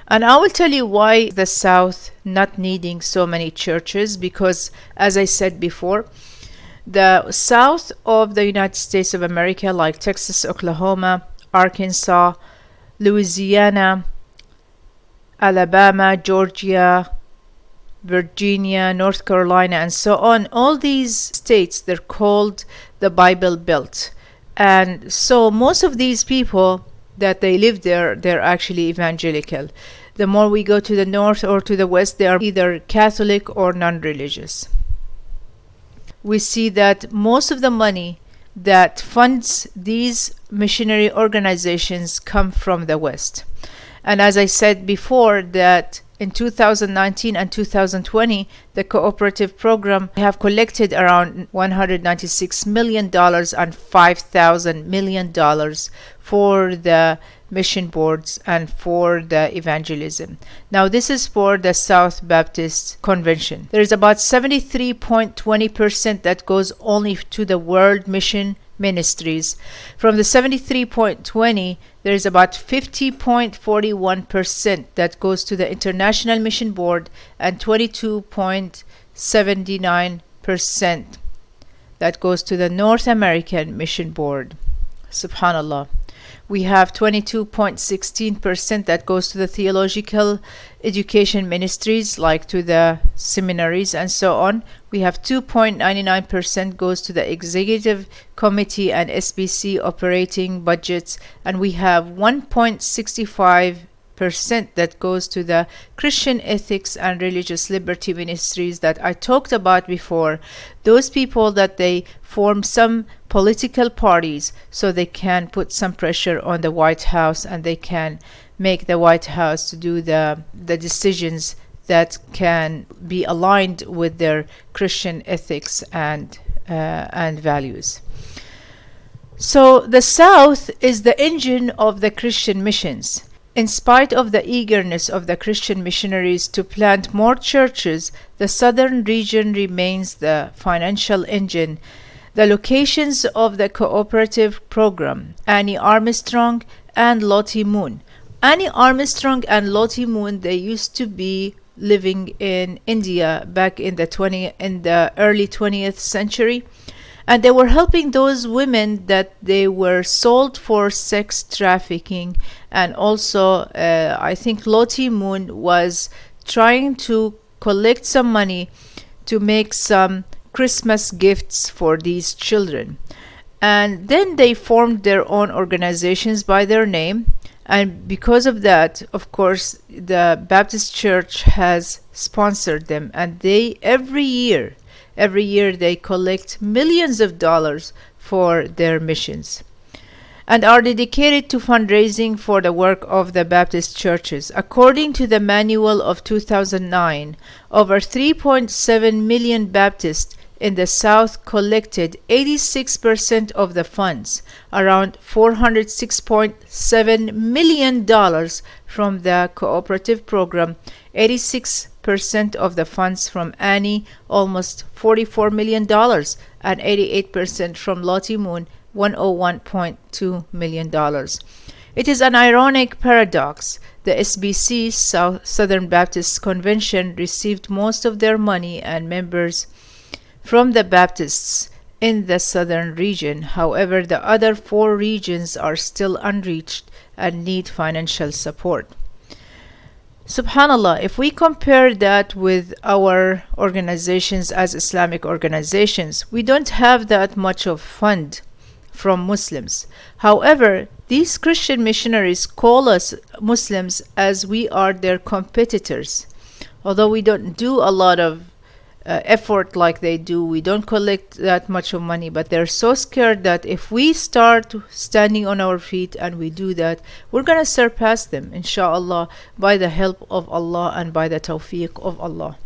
And I will tell you why the South not needing so many churches, because as I said before, the South of the United States of America, like Texas, Oklahoma, Arkansas, Louisiana, Alabama, Georgia, Virginia, North Carolina, and so on, all these states, they're called the Bible Belt. And so most of these people that they live there, they're actually evangelical. The more we go to the north or to the west, they are either Catholic or non-religious. We see that most of the money that funds these missionary organizations come from the west. And as I said before, that in 2019 and 2020, the cooperative program have collected around $196 million and $5,000 million for the mission boards and for the evangelism. Now, this is for the South Baptist Convention. There is about 73.20% that goes only to the World Mission Ministries. From the 73.20, there is about 50.41% that goes to the International Mission Board and 22.79% that goes to the North American Mission Board. Subhanallah. We have 22.16% that goes to the theological education ministries, like to the seminaries and so on. We have 2.99% goes to the executive committee and SBC operating budgets, and we have 1.65% that goes to the Christian ethics and religious liberty ministries that I talked about before. Those people that they form some political parties so they can put some pressure on the White House, and they can make the White House to do the decisions that can be aligned with their Christian ethics and values. So the South is the engine of the Christian missions. In spite of the eagerness of the Christian missionaries to plant more churches, the southern region remains the financial engine. The locations of the cooperative program: Annie Armstrong and Lottie Moon. Annie Armstrong and Lottie Moon, they used to be living in India back in the early 20th century, and they were helping those women that they were sold for sex trafficking. And also I think Lottie Moon was trying to collect some money to make some Christmas gifts for these children. And then they formed their own organizations by their name, and because of that, of course, the Baptist Church has sponsored them, and they every year they collect millions of dollars for their missions and are dedicated to fundraising for the work of the Baptist churches. According to the manual of 2009, over 3.7 million Baptists in the South collected 86% of the funds, around $406.7 million from the cooperative program, 86% of the funds from Annie, almost $44 million, and 88% from Lottie Moon, $101.2 million. It is an ironic paradox. The SBC, Southern Baptist Convention, received most of their money and members from the Baptists in the southern region. However, the other 4 regions are still unreached and need financial support. Subhanallah, if we compare that with our organizations as Islamic organizations, we don't have that much of fund from Muslims. However, these Christian missionaries call us Muslims as we are their competitors. Although we don't do a lot of effort like they do, we don't collect that much of money, but they're so scared that if we start standing on our feet and we do that, we're going to surpass them, inshallah, by the help of Allah and by the tawfiq of Allah.